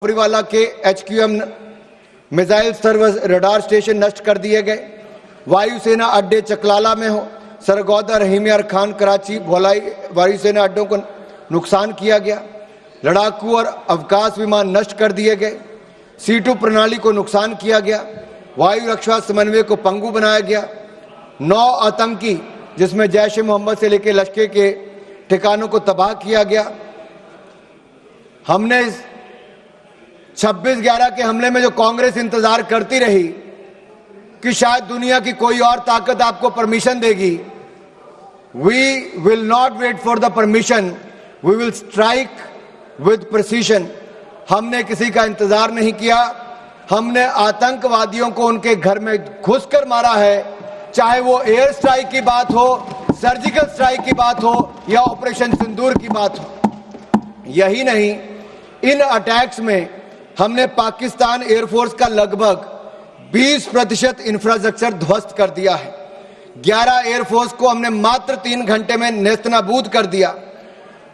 परिवाला के HQM missile service radar station नष्ट कर दिए गए। वायुसेना अड्डे चकलाला में हो, सरगोदा, रहीमियार खान, कराची, भोलाई वायुसेना अड्डों को नुकसान किया गया। लड़ाकू और अवकाश विमान नष्ट कर दिए गए। C2 प्रणाली को नुकसान किया गया। वायु रक्षा समन्वय को पंगु बनाया गया। 9 आतंकी जिसमें जैश ए मोहम्मद से लेकर लश्कर के ठिकानों को तबाह किया गया। हमने 26/11 के हमले में जो कांग्रेस इंतजार करती रही कि शायद दुनिया की कोई और ताकत आपको परमिशन देगी, we will not wait for the permission, we will strike with precision. हमने किसी का इंतजार नहीं किया। हमने आतंकवादियों को उनके घर में घुसकर मारा है, चाहे वो एयर स्ट्राइक की बात हो, सर्जिकल स्ट्राइक की बात हो या ऑपरेशन सिंदूर की बात हो। यही नहीं, इन अटैक्स में हमने पाकिस्तान एयरफोर्स का लगभग 20% इंफ्रास्ट्रक्चर ध्वस्त कर दिया है। 11 एयरफोर्स को हमने मात्र 3 घंटे में नेस्तनाबूद कर दिया।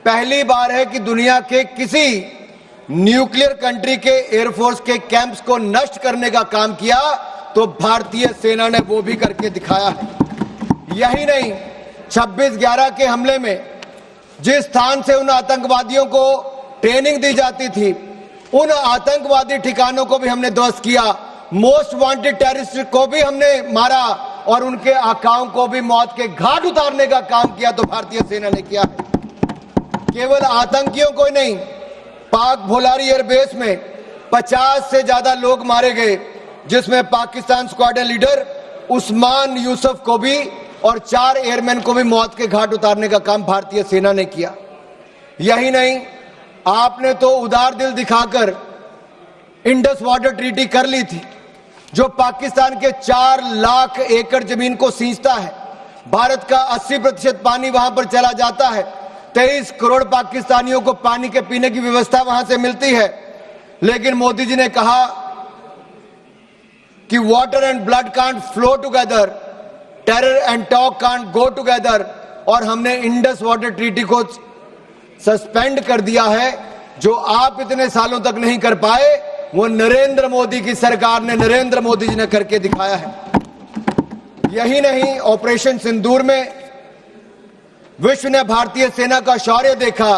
पहली बार है कि दुनिया के किसी न्यूक्लियर कंट्री के एयरफोर्स के कैंप्स को नष्ट करने का काम किया तो भारतीय सेना ने वो भी करके दिखाया है। यही नहीं, 26/11 के हमले में जिस स्थान से उन आतंकवादियों को ट्रेनिंग दी जाती थी, उन आतंकवादी ठिकानों को भी हमने ध्वस्त किया। मोस्ट वांटेड टेररिस्ट को भी हमने मारा और उनके आकाओं को भी मौत के घाट उतारने का काम किया तो भारतीय सेना ने किया है। केवल आतंकियों को नहीं, पाक भोलारी एयरबेस में 50 से ज्यादा लोग मारे गए, जिसमें पाकिस्तान स्क्वाड्रन लीडर उस्मान यूसुफ को भी और 4 एयरमैन को भी मौत के घाट उतारने का काम भारतीय सेना ने किया। यही नहीं, आपने तो उदार दिल दिखाकर इंडस वाटर ट्रीटी कर ली थी, जो पाकिस्तान के 4 लाख एकड़ जमीन को सींचता है। भारत का 80% पानी वहां पर चला जाता है। 23 करोड़ पाकिस्तानियों को पानी के पीने की व्यवस्था वहां से मिलती है। लेकिन मोदी जी ने कहा कि water and blood can't flow together, terror and talk can't go together, और हमने इंडस वाटर ट्रीटी को सस्पेंड कर दिया है। जो आप इतने सालों तक नहीं कर पाए, वो नरेंद्र मोदी की सरकार ने, नरेंद्र मोदी जी ने करके दिखाया है। यही नहीं, ऑपरेशन सिंदूर में विश्व ने भारतीय सेना का शौर्य देखा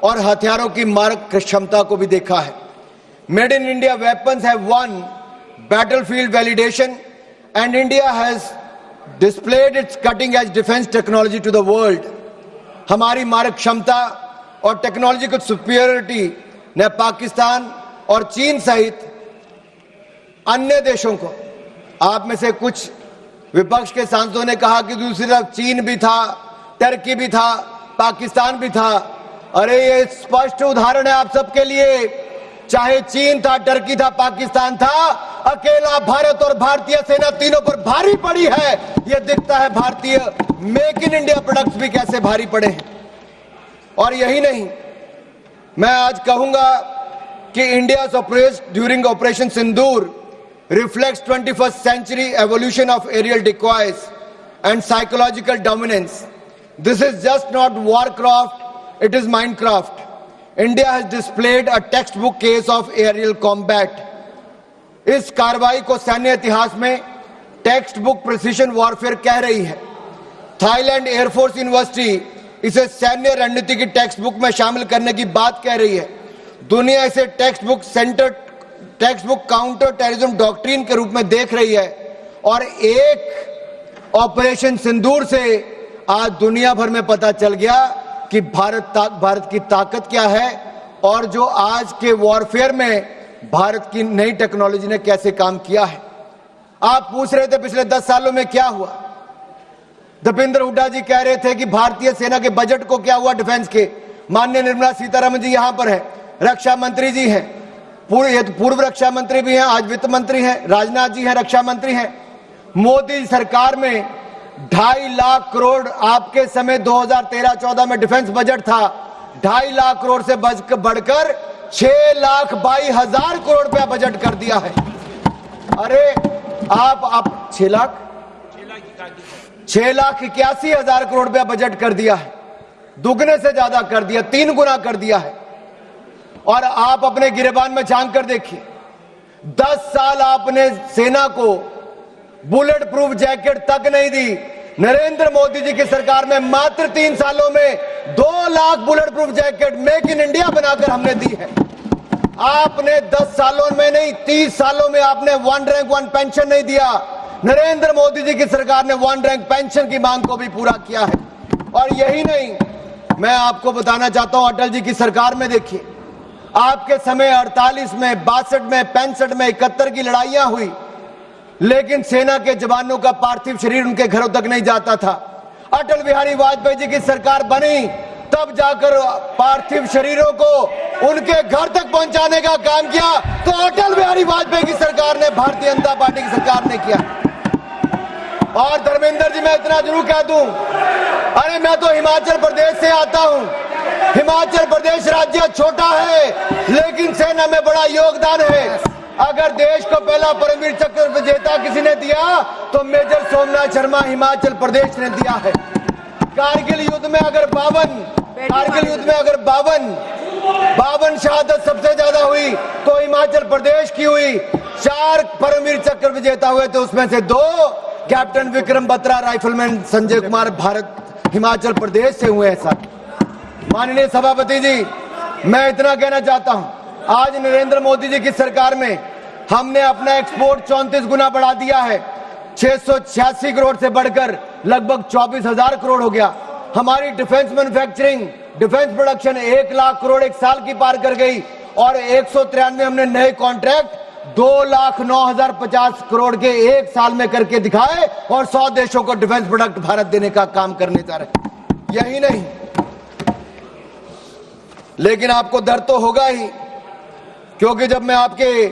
और हथियारों की मारक क्षमता को भी देखा है। Made in India weapons have won battlefield validation and India has displayed its cutting edge defence technology to the world. हमारी मारक क्षमता और टेक्नोलॉजिकल सुपीरियरिटी ने पाकिस्तान और चीन सहित अन्य देशों को, आप में से कुछ विपक्ष के सांसदों ने कहा कि दूसरी तरफ चीन भी था, टर्की भी था, पाकिस्तान भी था। अरे ये स्पष्ट उदाहरण है आप सबके लिए, चाहे चीन था, टर्की था, पाकिस्तान था, अकेला भारत और भारतीय सेना तीनों पर भारी पड़ी है। यह दिखता है भारतीय मेक इन इंडिया प्रोडक्ट्स भी कैसे भारी पड़े हैं। और यही नहीं, मैं आज कहूंगा कि India's operation during operation Sindoor reflects 21st century evolution of aerial decoys and psychological dominance. This is just not warcraft, it is Minecraft. India has displayed a textbook case of aerial combat. इस कार्रवाई को सैन्य इतिहास में text book precision warfare कह रही है। Thailand air force university इसे सैन्य रणनीति की टेक्स्ट बुक में शामिल करने की बात कह रही है। दुनिया इसे text book counter terrorism doctrine के रूप में देख रही है। और एक ऑपरेशन सिंदूर से आज दुनिया भर में पता चल गया कि भारत की ताकत क्या है और जो आज के वॉरफेयर में भारत की नई टेक्नोलॉजी ने कैसे काम किया है। आप पूछ रहे थे पिछले 10 सालों में क्या हुआ। दीपेंद्र हुड्डा जी कह रहे थे कि भारतीय सेना के बजट को क्या हुआ डिफेंस के। माननीय निर्मला सीतारमण जी यहां पर है, रक्षा मंत्री जी हैं, पूर्व रक्षा मंत्री भी हैं, आज वित्त मंत्री हैं, राजनाथ जी हैं, रक्षा मंत्री हैं। मोदी सरकार में 2.5 लाख करोड़, आपके समय 2013-14 में डिफेंस बजट था, 2.5 लाख करोड़ से बढ़कर 6,22,000 करोड़ रुपया बजट कर दिया है। अरे आप 6,81,000 करोड़ रुपया बजट कर दिया है, दुगने से ज्यादा कर दिया, 3 गुना कर दिया है। और आप अपने गिरेबान में झांक कर देखिए, 10 साल आपने सेना को बुलेट प्रूफ जैकेट तक नहीं दी। नरेंद्र मोदी जी की सरकार में मात्र 3 सालों में 2 lakh bullet proof jacket make in India बनाकर हमने दी है। आपने 10 सालों में नहीं, 30 सालों में आपने 1 रैंक 1 पेंशन नहीं दिया। नरेंद्र मोदी जी की सरकार ने 1 रैंक पेंशन की मांग को भी पूरा किया है। और यही नहीं, मैं आपको बताना चाहता हूं, अटल जी की सरकार में देखिए, आपके समय 48 में, 62 में, 65 में, 71 की लड़ाइयां हुई, लेकिन सेना के जवानों का पार्थिव शरीर उनके घरों तक नहीं जाता था। अटल बिहारी वाजपेयी जी की सरकार बनी, तब जाकर पार्थिव शरीरों को उनके घर तक पहुंचाने का काम किया। तो अटल बिहारी वाजपेयी की सरकार ने, भारतीय जनता पार्टी की सरकार ने किया। और धर्मेंद्र जी, मैं इतना जरूर कह दूं, अरे मैं तो हिमाचल प्रदेश से आता हूं। हिमाचल प्रदेश राज्य छोटा है, लेकिन सेना में बड़ा योगदान है। अगर देश को पहला परमवीर चक्र विजेता किसी ने दिया तो मेजर सोमनाथ शर्मा हिमाचल प्रदेश ने दिया है। कारगिल युद्ध में अगर 52 शहादत सबसे ज्यादा हुई तो हिमाचल प्रदेश की हुई। 4 परमवीर चक्र विजेता हुए थे, उसमें से 2 कैप्टन विक्रम बत्रा, राइफलमैन संजय कुमार भारत हिमाचल प्रदेश से हुए हैं। साहब, माननीय सभापति जी, मैं इतना कहना चाहता हूं, आज नरेंद्र मोदी जी की सरकार में हमने अपना एक्सपोर्ट 34 गुना बढ़ा दिया है। 686 करोड़ से बढ़कर लगभग 24,000 करोड़ हो गया। हमारी defence manufacturing, defence production 1 lakh crore एक साल की पार कर गई। और 193 हमने नए कॉन्ट्रैक्ट 2,09,050 करोड़ के एक साल में करके दिखाए और 100 देशों को डिफेंस प्रोडक्ट भारत देने का काम करने जा रहे। यही नहीं, लेकिन आपको डर तो होगा ही, क्योंकि जब मैं आपके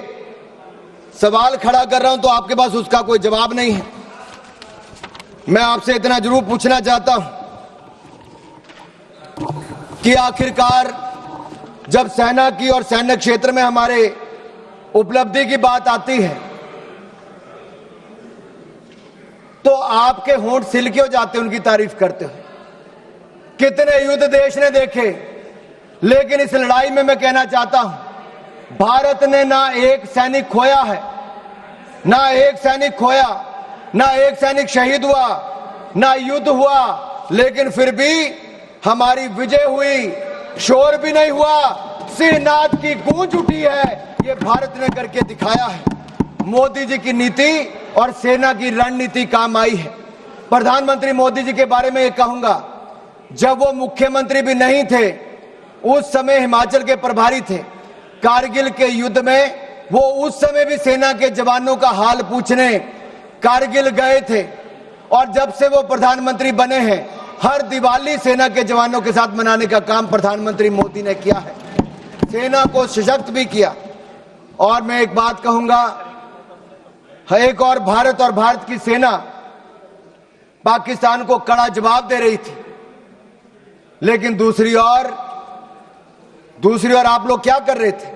सवाल खड़ा कर रहा हूं तो आपके पास उसका कोई जवाब नहीं है। मैं आपसे इतना जरूर पूछना चाहता हूं कि आखिरकार जब सेना की और सैन्य क्षेत्र में हमारे उपलब्धि की बात आती है तो आपके होंठ सिल क्यों जाते, उनकी तारीफ करते हो। कितने युद्ध देश ने देखे, लेकिन इस लड़ाई में मैं कहना चाहता हूं, भारत ने ना एक सैनिक खोया है, ना एक सैनिक खोया, ना एक सैनिक शहीद हुआ, ना युद्ध हुआ, लेकिन फिर भी हमारी विजय हुई। शोर भी नहीं हुआ, सिंहनाद की गूंज उठी है, ये भारत ने करके दिखाया है। मोदी जी की नीति और सेना की रणनीति काम आई है। प्रधानमंत्री मोदी जी के बारे में ये कहूंगा, जब वो मुख्यमंत्री भी नहीं थे, उस समय हिमाचल के प्रभारी थे। कारगिल के युद्ध में वो उस समय भी सेना के जवानों का हाल पूछने कारगिल गए थे। और जब से वो प्रधानमंत्री बने हैं, हर दिवाली सेना के जवानों के साथ मनाने का काम प्रधानमंत्री मोदी ने किया है, सेना को सशक्त भी किया। और मैं एक बात कहूंगा, एक और भारत और भारत की सेना पाकिस्तान को कड़ा जवाब दे रही थी, लेकिन दूसरी ओर आप लोग क्या कर रहे थे?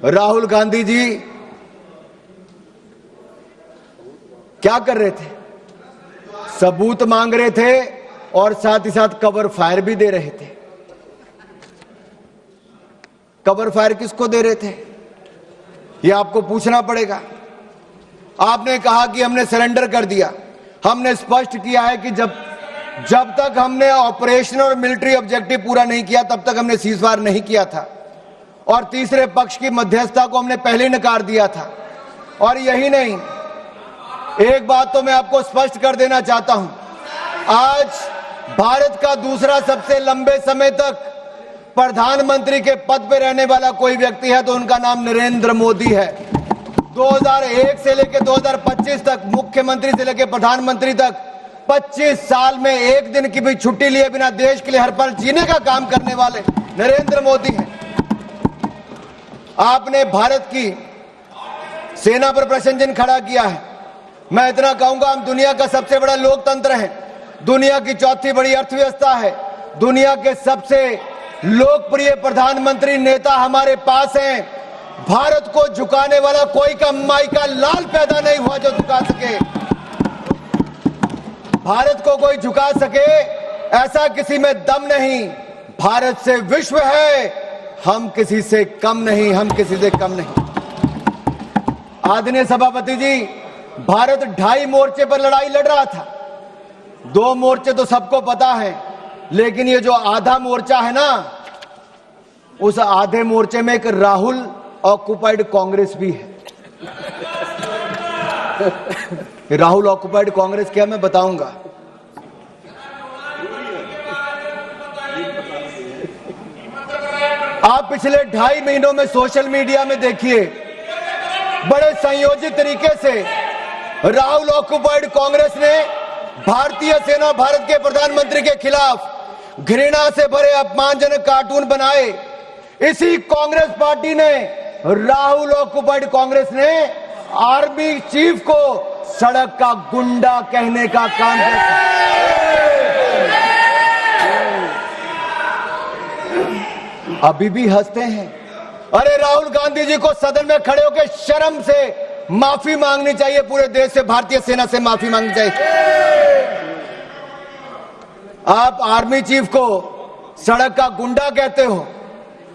राहुल गांधी जी क्या कर रहे थे? सबूत मांग रहे थे और साथ ही साथ कवर फायर भी दे रहे थे। कवर फायर किसको दे रहे थे, ये आपको पूछना पड़ेगा। आपने कहा कि हमने सरेंडर कर दिया। हमने स्पष्ट किया है कि जब तक हमने ऑपरेशन और मिलिट्री ऑब्जेक्टिव पूरा नहीं किया, तब तक हमने सीजफायर नहीं किया था। और तीसरे पक्ष की मध्यस्थता को हमने पहले ही नकार दिया था। और यही नहीं, एक बात तो मैं आपको स्पष्ट कर देना चाहता हूं, आज भारत का दूसरा सबसे लंबे समय तक प्रधानमंत्री के पद पर रहने वाला कोई व्यक्ति है तो उनका नाम नरेंद्र मोदी है। 2001 से लेकर 2025 तक, मुख्यमंत्री से लेकर प्रधानमंत्री तक 25 साल में एक दिन की भी छुट्टी लिए बिना देश के लिए हर पल जीने का काम करने वाले नरेंद्र मोदी हैं। आपने भारत की सेना पर प्रश्न चिन्ह खड़ा किया है। मैं इतना कहूंगा, हम दुनिया का सबसे बड़ा लोकतंत्र है, दुनिया की चौथी बड़ी अर्थव्यवस्था है, दुनिया के सबसे लोकप्रिय प्रधानमंत्री नेता हमारे पास हैं। भारत को झुकाने वाला कोई कमाई का लाल पैदा नहीं हुआ जो झुका सके। भारत को कोई झुका सके ऐसा किसी में दम नहीं। भारत से विश्व है हम किसी से कम नहीं, हम किसी से कम नहीं। आदरणीय सभापति जी, भारत 2.5 मोर्चे पर लड़ाई लड़ रहा था। 2 मोर्चे तो सबको पता है, लेकिन ये जो आधा मोर्चा है ना, उस आधे मोर्चे में एक राहुल ऑक्युपाइड कांग्रेस भी है। राहुल ऑक्युपाइड कांग्रेस क्या, मैं बताऊंगा। आप पिछले 2.5 महीनों में सोशल मीडिया में देखिए, बड़े संयोजित तरीके से राहुल ऑक्युपाइड कांग्रेस ने भारतीय सेना, भारत के प्रधानमंत्री के खिलाफ घृणा से भरे अपमानजनक कार्टून बनाए। इसी कांग्रेस पार्टी ने, राहुल ऑक्युपाइड कांग्रेस ने आर्मी चीफ को सड़क का गुंडा कहने का काम किया। अभी भी हंसते हैं। अरे राहुल गांधी जी को सदन में खड़े होकर शर्म से माफी मांगनी चाहिए, पूरे देश से, भारतीय सेना से माफी मांगनी चाहिए। आप आर्मी चीफ को सड़क का गुंडा कहते हो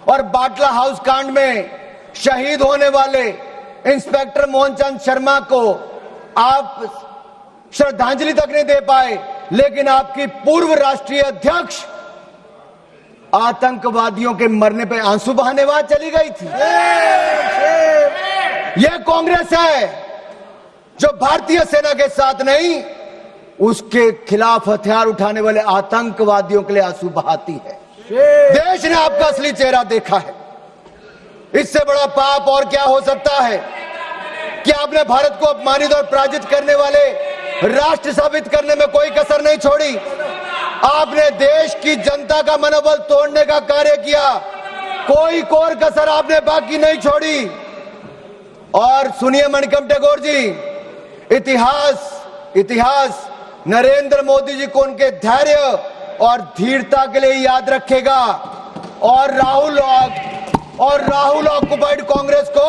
और बाटला हाउस कांड में शहीद होने वाले इंस्पेक्टर मोहनचंद शर्मा को आप श्रद्धांजलि तक नहीं दे पाए, लेकिन आपकी पूर्व राष्ट्रीय अध्यक्ष आतंकवादियों के मरने पे आंसू बहाने वहां चली गई थी। यह कांग्रेस है जो भारतीय सेना के साथ नहीं, उसके खिलाफ हथियार उठाने वाले आतंकवादियों के लिए आंसू बहाती है। देश ने आपका असली चेहरा देखा है। इससे बड़ा पाप और क्या हो सकता है कि आपने भारत को अपमानित और पराजित करने वाले राष्ट्र साबित करने में कोई कसर नहीं छोड़ी। आपने देश की जनता का मनोबल तोड़ने का कार्य किया, कोई कोर कसर आपने बाकी नहीं छोड़ी। और सुनिए मणिकम टैगोर जी, इतिहास नरेंद्र मोदी जी को उनके धैर्य और धीरता के लिए याद रखेगा, और राहुल ऑक्युपाइड कांग्रेस को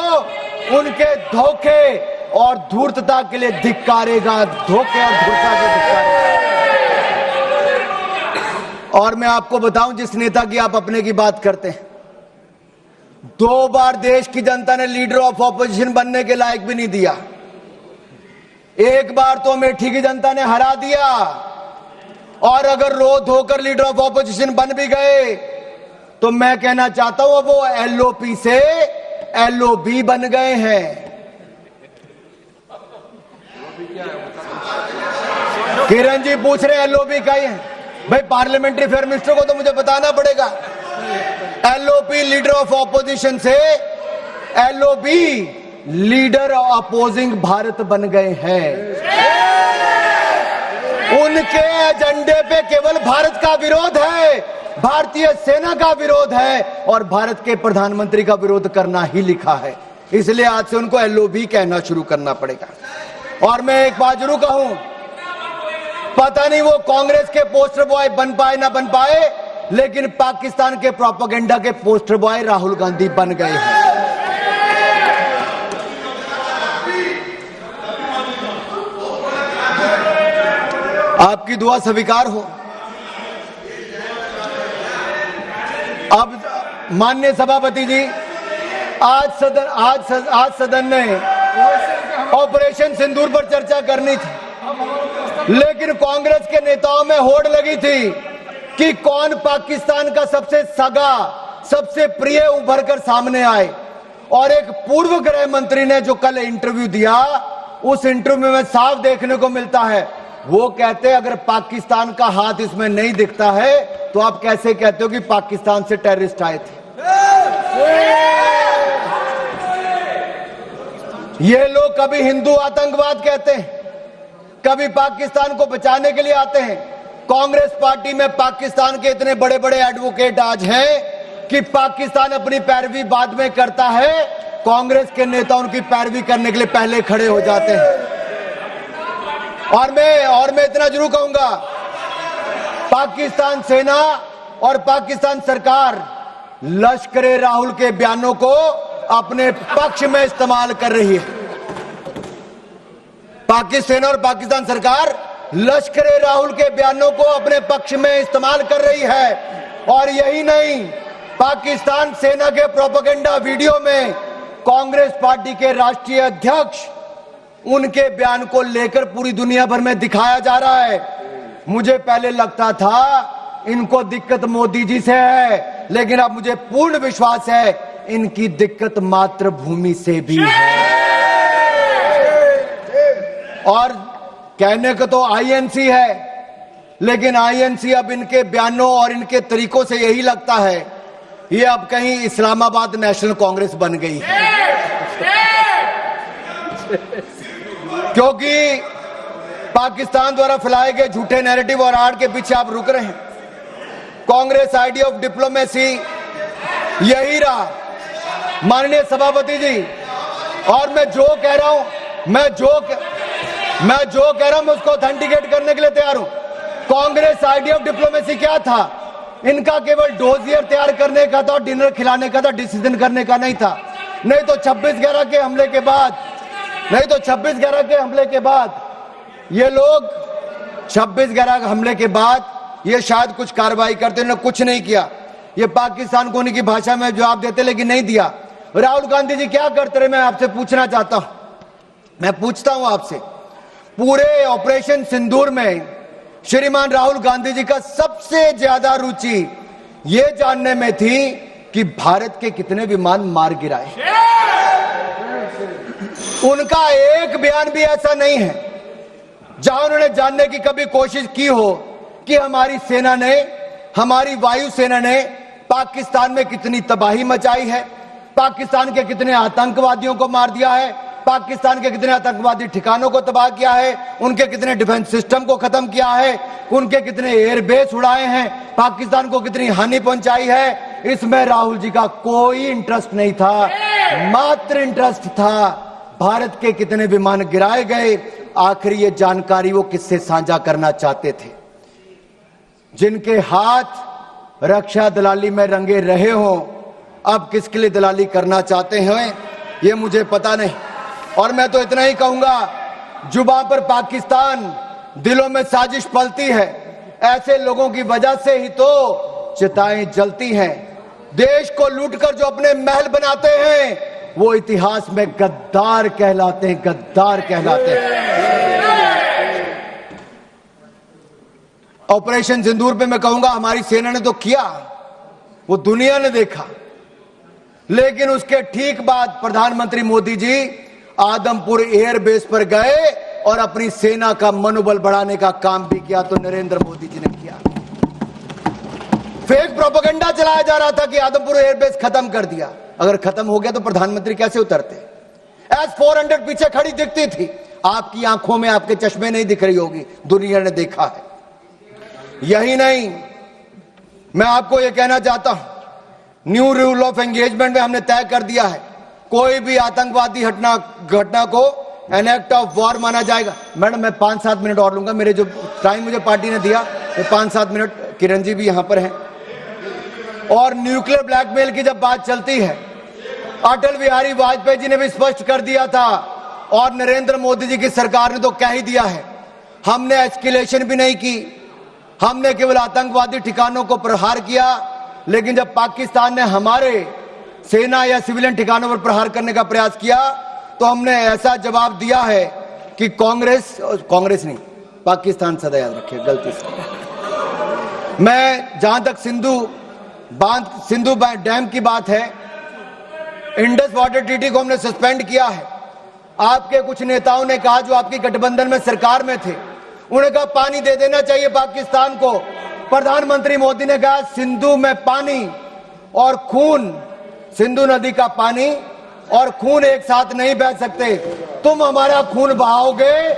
उनके धोखे और धूर्तता के लिए धिक्कारेगा, धोखे और धूर्तता के धिक्कारेगा। और मैं आपको बताऊं, जिस नेता की आप अपने की बात करते हैं, 2 बार देश की जनता ने लीडर ऑफ ऑपोजिशन बनने के लायक भी नहीं दिया। एक बार तो अमेठी की जनता ने हरा दिया, और अगर रो धोकर लीडर ऑफ ऑपोजिशन बन भी गए तो मैं कहना चाहता हूं, वो एलओपी से एलओबी बन गए हैं। किरण जी पूछ रहे एलओबी का ही है भाई, पार्लियामेंट्री अफेयर मिनिस्टर को तो मुझे बताना पड़ेगा। एलओपी लीडर ऑफ ऑपोजिशन से एलओबी लीडर अपोजिंग भारत बन गए हैं। उनके एजेंडे पे केवल भारत का विरोध है, भारतीय सेना का विरोध है, और भारत के प्रधानमंत्री का विरोध करना ही लिखा है। इसलिए आज से उनको एलओबी कहना शुरू करना पड़ेगा। और मैं एक बात जरूर कहूं, पता नहीं वो कांग्रेस के पोस्टर बॉय बन पाए ना बन पाए, लेकिन पाकिस्तान के प्रोपेगेंडा के पोस्टर बॉय राहुल गांधी बन गए हैं। आपकी दुआ स्वीकार हो। अब माननीय सभापति जी, आज सदन ने ऑपरेशन सिंदूर पर चर्चा करनी थी, लेकिन कांग्रेस के नेताओं में होड़ लगी थी कि कौन पाकिस्तान का सबसे सगा, सबसे प्रिय उभर कर सामने आए। और एक पूर्व गृह मंत्री ने जो कल इंटरव्यू दिया, उस इंटरव्यू में साफ देखने को मिलता है, वो कहते हैं अगर पाकिस्तान का हाथ इसमें नहीं दिखता है तो आप कैसे कहते हो कि पाकिस्तान से टेररिस्ट आए थे। ये लोग कभी हिंदू आतंकवाद कहते हैं, कभी पाकिस्तान को बचाने के लिए आते हैं। कांग्रेस पार्टी में पाकिस्तान के इतने बड़े बड़े एडवोकेट आज हैं कि पाकिस्तान अपनी पैरवी बाद में करता है, कांग्रेस के नेता उनकी पैरवी करने के लिए पहले खड़े हो जाते हैं। और मैं इतना जरूर कहूंगा, पाकिस्तान सेना और पाकिस्तान सरकार लश्कर राहुल के बयानों को अपने पक्ष में इस्तेमाल कर रही है। पाकिस्तान सेना और पाकिस्तान सरकार लश्कर राहुल के बयानों को अपने पक्ष में इस्तेमाल कर रही है। और यही नहीं, पाकिस्तान सेना के प्रोपेगेंडा वीडियो में कांग्रेस पार्टी के राष्ट्रीय अध्यक्ष उनके बयान को लेकर पूरी दुनिया भर में दिखाया जा रहा है। मुझे पहले लगता था इनको दिक्कत मोदी जी से है, लेकिन अब मुझे पूर्ण विश्वास है इनकी दिक्कत मातृभूमि से भी है। और कहने को तो आईएनसी है, लेकिन आईएनसी अब इनके बयानों और इनके तरीकों से यही लगता है ये अब कहीं इस्लामाबाद नेशनल कांग्रेस बन गई है। क्योंकि पाकिस्तान द्वारा फैलाए गए झूठे नैरेटिव और आड़ के पीछे आप रुक रहे हैं। कांग्रेस आइडिया ऑफ डिप्लोमेसी यही रहा, माननीय सभापति जी। और मैं जो कह रहा हूं मैं जो कह रहा हूं मैं उसको ऑथेंटिकेट करने के लिए तैयार हूं। कांग्रेस आइडिया ऑफ डिप्लोमेसी क्या था? इनका केवल डोजियर तैयार करने का था, डिनर खिलाने का था, डिसीजन करने का नहीं था। नहीं तो 26/11 के हमले के बाद ये लोग 26/11 हमले के बाद ये शायद कुछ कार्रवाई करते, उन्होंने कुछ नहीं किया। ये पाकिस्तान को उनकी भाषा में जवाब देते, लेकिन नहीं दिया। राहुल गांधी जी क्या करते रहे? मैं आपसे पूछना चाहता हूं, मैं पूछता हूं आपसे, पूरे ऑपरेशन सिंदूर में श्रीमान राहुल गांधी जी का सबसे ज्यादा रुचि ये जानने में थी कि भारत के कितने विमान मार गिराए। उनका एक बयान भी ऐसा नहीं है जहां उन्होंने जानने की कभी कोशिश की हो कि हमारी सेना ने, हमारी वायुसेना ने पाकिस्तान में कितनी तबाही मचाई है, पाकिस्तान के कितने आतंकवादियों को मार दिया है, पाकिस्तान के कितने आतंकवादी ठिकानों को तबाह किया है, उनके कितने डिफेंस सिस्टम को खत्म किया है, उनके कितने एयरबेस उड़ाए हैं, पाकिस्तान को कितनी हानि पहुंचाई है। इसमें राहुल जी का कोई इंटरेस्ट नहीं था, मात्र इंटरेस्ट था भारत के कितने विमान गिराए गए। आखिर ये जानकारी वो किससे साझा करना चाहते थे? जिनके हाथ रक्षा दलाली में रंगे रहे हों, अब किसके लिए दलाली करना चाहते हैं ये मुझे पता नहीं। और मैं तो इतना ही कहूंगा, जुबान पर पाकिस्तान, दिलों में साजिश पलती है। ऐसे लोगों की वजह से ही तो चिताएं जलती हैं। देश को लूटकर जो अपने महल बनाते हैं वो इतिहास में गद्दार कहलाते हैं, गद्दार कहलाते हैं। ऑपरेशन सिंदूर पे मैं कहूंगा हमारी सेना ने तो किया, वो दुनिया ने देखा, लेकिन उसके ठीक बाद प्रधानमंत्री मोदी जी आदमपुर एयरबेस पर गए और अपनी सेना का मनोबल बढ़ाने का काम भी किया। तो नरेंद्र मोदी जी ने किया। फेक प्रोपेगेंडा चलाया जा रहा था कि आदमपुर एयरबेस खत्म कर दिया। अगर खत्म हो गया तो प्रधानमंत्री कैसे उतरते? S-400 पीछे खड़ी दिखती थी, आपकी आंखों में, आपके चश्मे नहीं दिख रही होगी, दुनिया ने देखा है। यही नहीं, मैं आपको यह कहना चाहता हूं, न्यू रूल ऑफ एंगेजमेंट में हमने तय कर दिया है कोई भी आतंकवादी घटना को एन एक्ट ऑफ वॉर माना जाएगा। मैडम मैं 5-7 मिनट और लूंगा, मेरे जो टाइम मुझे पार्टी ने दिया वो 5-7 मिनट। किरण जी भी यहां पर हैं। और न्यूक्लियर ब्लैकमेल की जब बात चलती है, अटल बिहारी वाजपेयी जी ने भी स्पष्ट कर दिया था, और नरेंद्र मोदी जी की सरकार ने तो कह ही दिया है, हमने एस्केलेशन भी नहीं की, हमने केवल आतंकवादी ठिकानों को प्रहार किया। लेकिन जब पाकिस्तान ने हमारे सेना या सिविलियन ठिकानों पर प्रहार करने का प्रयास किया तो हमने ऐसा जवाब दिया है कि कांग्रेस नहीं, पाकिस्तान सदा याद रखे, गलती से। मैं जहां तक सिंधु डैम की बात है, इंडस वाटर ट्रीटी को हमने सस्पेंड किया है। आपके कुछ नेताओं ने कहा, जो आपकी गठबंधन में सरकार में थे, उन्होंने कहा पानी दे देना चाहिए पाकिस्तान को। प्रधानमंत्री मोदी ने कहा सिंधु में पानी और खून, सिंधु नदी का पानी और खून एक साथ नहीं बह सकते। तुम हमारा खून बहाओगे,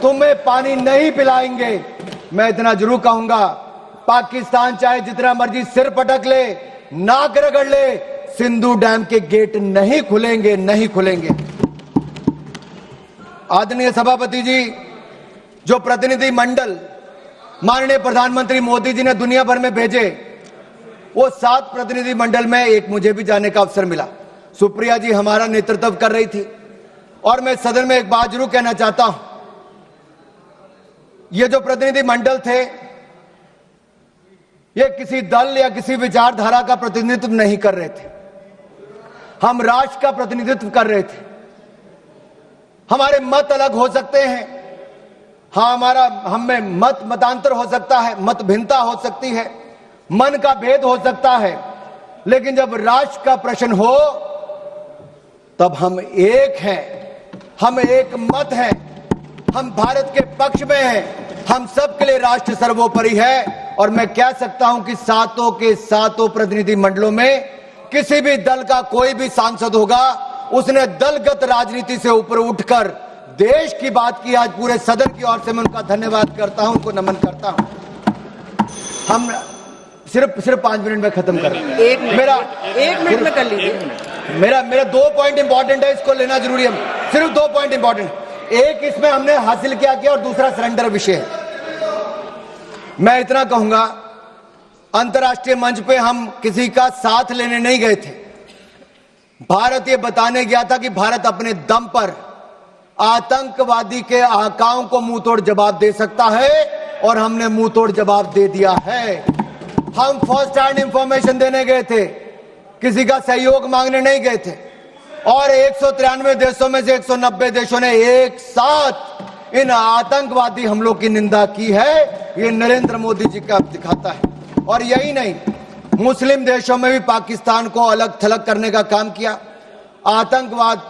तुम्हें पानी नहीं पिलाएंगे। मैं इतना जरूर कहूंगा, पाकिस्तान चाहे जितना मर्जी सिर पटक ले, नाक रगड़ ले, सिंधु डैम के गेट नहीं खुलेंगे, नहीं खुलेंगे। आदरणीय सभापति जी, जो प्रतिनिधि मंडल माननीय प्रधानमंत्री मोदी जी ने दुनिया भर में भेजे, वो 7 प्रतिनिधि मंडल में एक मुझे भी जाने का अवसर मिला। सुप्रिया जी हमारा नेतृत्व कर रही थी। और मैं सदन में एक बात जरूर कहना चाहता हूं, ये जो प्रतिनिधि मंडल थे, ये किसी दल या किसी विचारधारा का प्रतिनिधित्व नहीं कर रहे थे, हम राष्ट्र का प्रतिनिधित्व कर रहे थे। हमारे मत अलग हो सकते हैं, हाँ, हम में मतांतर हो सकता है, मत भिन्नता हो सकती है, मन का भेद हो सकता है, लेकिन जब राष्ट्र का प्रश्न हो तब हम एक हैं, हम एक मत हैं, हम भारत के पक्ष में हैं, हम सबके लिए राष्ट्र सर्वोपरि है। और मैं कह सकता हूं कि सातों के सातों प्रतिनिधि मंडलों में किसी भी दल का कोई भी सांसद होगा, उसने दलगत राजनीति से ऊपर उठकर देश की बात की। आज पूरे सदन की ओर से मैं उनका धन्यवाद करता हूं, उनको नमन करता हूं। हम सिर्फ 5 मिनट में खत्म कर रहे हैं। एक मिनट में कर लीजिए। मेरा 2 पॉइंट इंपॉर्टेंट है, इसको लेना जरूरी है। सिर्फ 2 पॉइंट इंपॉर्टेंट, एक इसमें हमने हासिल क्या किया और दूसरा सरेंडर विषय है। मैं इतना कहूंगा, अंतर्राष्ट्रीय मंच पे हम किसी का साथ लेने नहीं गए थे। भारत ये बताने गया था कि भारत अपने दम पर आतंकवादी के आकाओं को मुंह तोड़ जवाब दे सकता है, और हमने मुंह तोड़ जवाब दे दिया है। हम फर्स्ट हैंड इंफॉर्मेशन देने गए थे, किसी का सहयोग मांगने नहीं गए थे। और 193 देशों में से 190 देशों ने एक साथ इन आतंकवादी हमलों की निंदा की है। ये नरेंद्र मोदी जी का दिखाता है। और यही नहीं, मुस्लिम देशों में भी पाकिस्तान को अलग थलग करने का काम किया। आतंकवाद